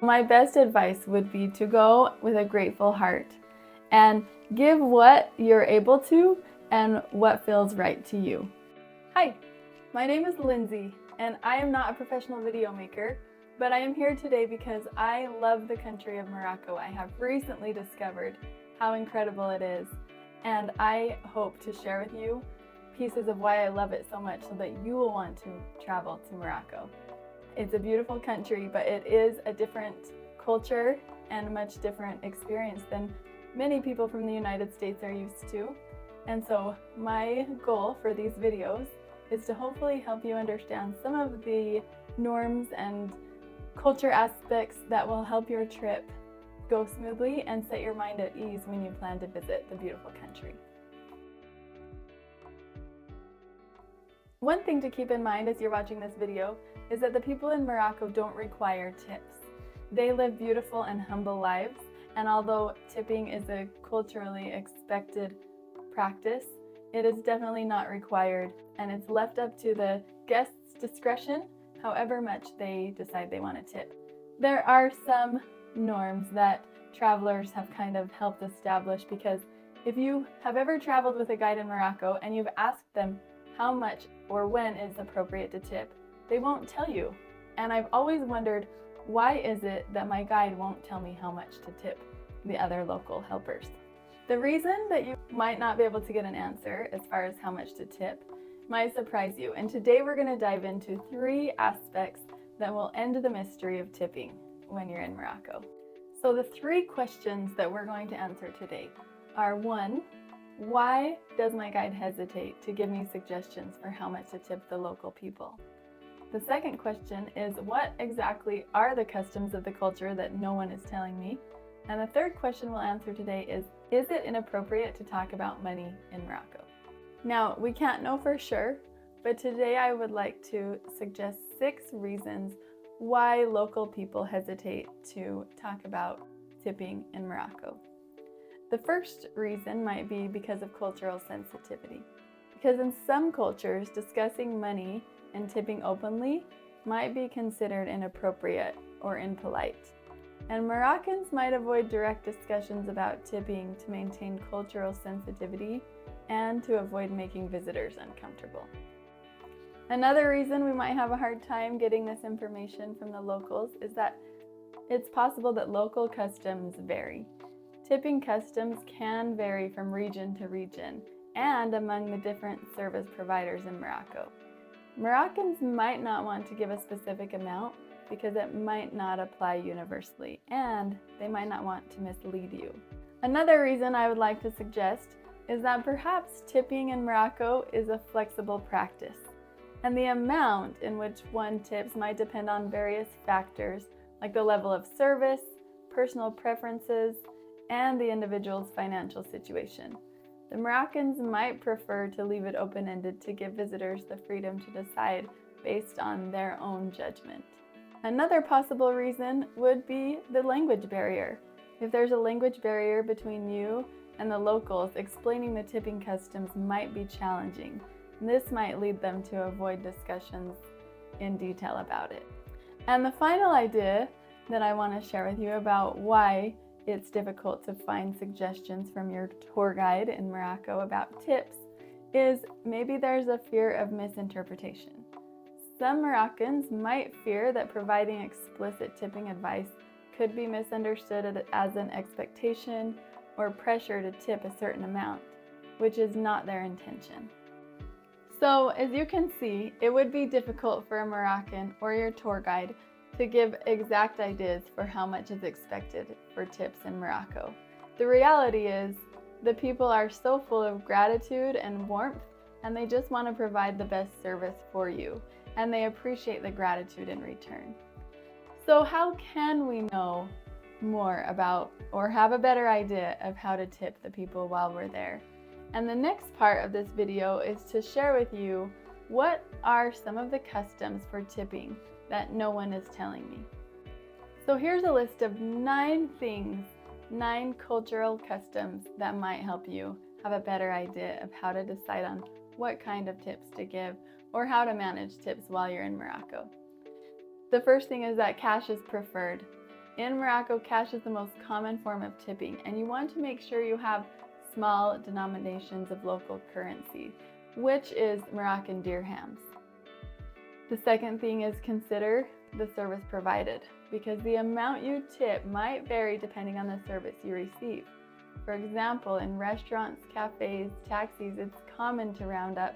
My best advice would be to go with a grateful heart and give what you're able to and what feels right to you. Hi, my name is Lindsay, and I am not a professional video maker, but I am here today because I love the country of Morocco. I have recently discovered how incredible it is, and I hope to share with you pieces of why I love it so much so that you will want to travel to Morocco. It's a beautiful country, but it is a different culture and a much different experience than many people from the United States are used to. And so my goal for these videos is to hopefully help you understand some of the norms and culture aspects that will help your trip go smoothly and set your mind at ease when you plan to visit the beautiful country. One thing to keep in mind as you're watching this video is that the people in Morocco don't require tips. They live beautiful and humble lives, and although tipping is a culturally expected practice, it is definitely not required, and it's left up to the guest's discretion however much they decide they want to tip. There are some norms that travelers have kind of helped establish, because if you have ever traveled with a guide in Morocco and you've asked them how much or when is appropriate to tip, they won't tell you. And I've always wondered, why is it that my guide won't tell me how much to tip the other local helpers? The reason that you might not be able to get an answer as far as how much to tip might surprise you. And today we're going to dive into 3 aspects that will end the mystery of tipping when you're in Morocco. So the 3 questions that we're going to answer today are: 1, why does my guide hesitate to give me suggestions for how much to tip the local people? The second question is, what exactly are the customs of the culture that no one is telling me? And the third question we'll answer today is it inappropriate to talk about money in Morocco? Now, we can't know for sure, but today I would like to suggest 6 reasons why local people hesitate to talk about tipping in Morocco. The first reason might be because of cultural sensitivity. Because in some cultures, discussing money and tipping openly might be considered inappropriate or impolite. And Moroccans might avoid direct discussions about tipping to maintain cultural sensitivity and to avoid making visitors uncomfortable. Another reason we might have a hard time getting this information from the locals is that it's possible that local customs vary. Tipping customs can vary from region to region and among the different service providers in Morocco. Moroccans might not want to give a specific amount because it might not apply universally, and they might not want to mislead you. Another reason I would like to suggest is that perhaps tipping in Morocco is a flexible practice, and the amount in which one tips might depend on various factors like the level of service, personal preferences, and the individual's financial situation. The Moroccans might prefer to leave it open-ended to give visitors the freedom to decide based on their own judgment. Another possible reason would be the language barrier. If there's a language barrier between you and the locals, explaining the tipping customs might be challenging. This might lead them to avoid discussions in detail about it. And the final idea that I want to share with you about why it's difficult to find suggestions from your tour guide in Morocco about tips is maybe there's a fear of misinterpretation. Some Moroccans might fear that providing explicit tipping advice could be misunderstood as an expectation or pressure to tip a certain amount, which is not their intention. So, as you can see, it would be difficult for a Moroccan or your tour guide to give exact ideas for how much is expected for tips in Morocco. The reality is, the people are so full of gratitude and warmth, and they just want to provide the best service for you, and they appreciate the gratitude in return. So how can we know more about or have a better idea of how to tip the people while we're there? And the next part of this video is to share with you what are some of the customs for tipping that no one is telling me. So here's a list of 9 things, 9 cultural customs that might help you have a better idea of how to decide on what kind of tips to give or how to manage tips while you're in Morocco. The first thing is that cash is preferred. In Morocco, cash is the most common form of tipping, and you want to make sure you have small denominations of local currency, which is Moroccan dirhams. The second thing is consider the service provided, because the amount you tip might vary depending on the service you receive. For example, in restaurants, cafes, taxis, it's common to round up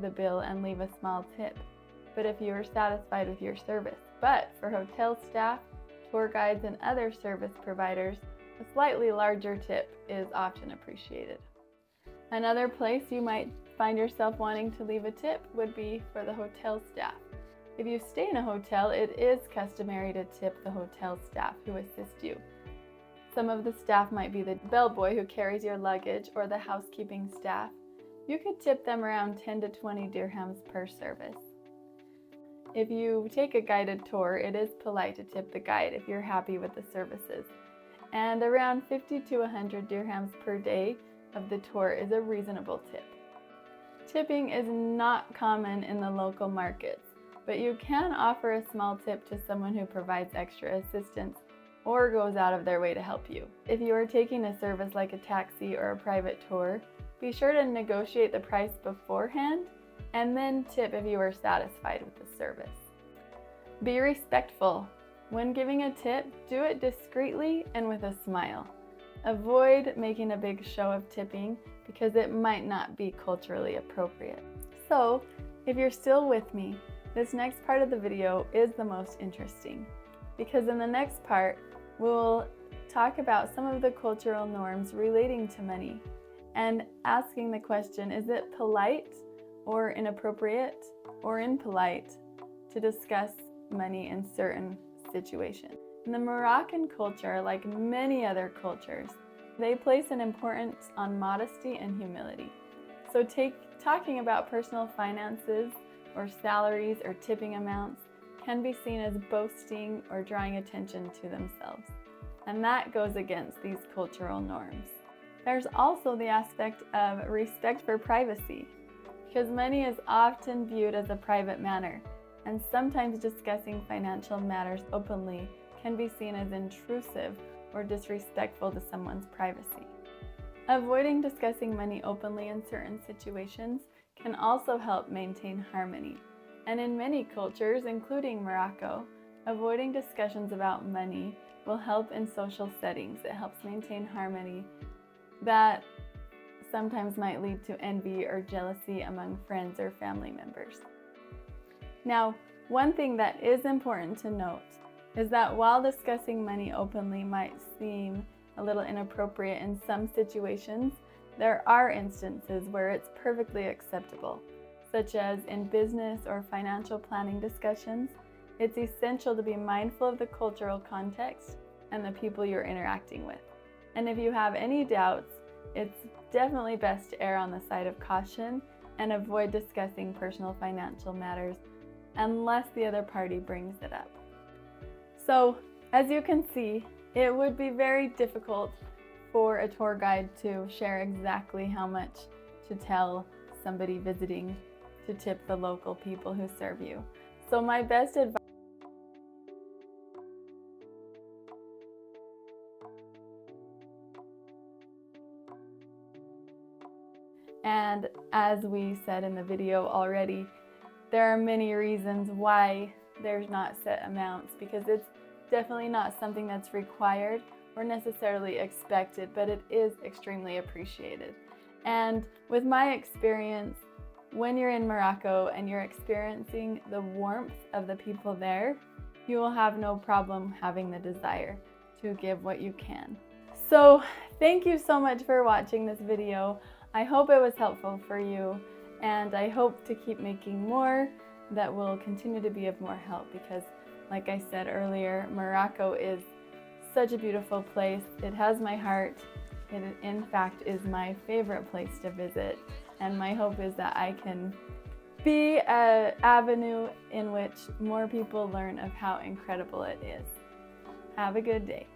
the bill and leave a small tip, but if you are satisfied with your service. But for hotel staff, tour guides, and other service providers, a slightly larger tip is often appreciated. Another place you might find yourself wanting to leave a tip would be for the hotel staff. If you stay in a hotel, it is customary to tip the hotel staff who assist you. Some of the staff might be the bellboy who carries your luggage or the housekeeping staff. You could tip them around 10 to 20 dirhams per service. If you take a guided tour, it is polite to tip the guide if you're happy with the services. And around 50 to 100 dirhams per day of the tour is a reasonable tip. Tipping is not common in the local markets, but you can offer a small tip to someone who provides extra assistance or goes out of their way to help you. If you are taking a service like a taxi or a private tour, be sure to negotiate the price beforehand and then tip if you are satisfied with the service. Be respectful. When giving a tip, do it discreetly and with a smile. Avoid making a big show of tipping because it might not be culturally appropriate. So, if you're still with me, this next part of the video is the most interesting, because in the next part, we'll talk about some of the cultural norms relating to money and asking the question, is it polite or inappropriate or impolite to discuss money in certain situations? In the Moroccan culture, like many other cultures, they place an importance on modesty and humility. So talking about personal finances or salaries or tipping amounts can be seen as boasting or drawing attention to themselves. And that goes against these cultural norms. There's also the aspect of respect for privacy, because money is often viewed as a private matter, and sometimes discussing financial matters openly can be seen as intrusive or disrespectful to someone's privacy. Avoiding discussing money openly in certain situations can also help maintain harmony. And in many cultures, including Morocco, avoiding discussions about money will help in social settings. It helps maintain harmony that sometimes might lead to envy or jealousy among friends or family members. Now, one thing that is important to note is that while discussing money openly might seem a little inappropriate in some situations, there are instances where it's perfectly acceptable, such as in business or financial planning discussions. It's essential to be mindful of the cultural context and the people you're interacting with. And if you have any doubts, it's definitely best to err on the side of caution and avoid discussing personal financial matters unless the other party brings it up. So, as you can see, it would be very difficult for a tour guide to share exactly how much to tell somebody visiting to tip the local people who serve you. So my best advice and as we said in the video already, there are many reasons why there's not set amounts, because it's definitely not something that's required or necessarily expected, but it is extremely appreciated. And with my experience, when you're in Morocco and you're experiencing the warmth of the people there, you will have no problem having the desire to give what you can. So thank you so much for watching this video. I hope it was helpful for you, and I hope to keep making more that will continue to be of more help, because like I said earlier, Morocco is such a beautiful place. It has my heart. It in fact is my favorite place to visit, and my hope is that I can be an avenue in which more people learn of how incredible it is. Have a good day.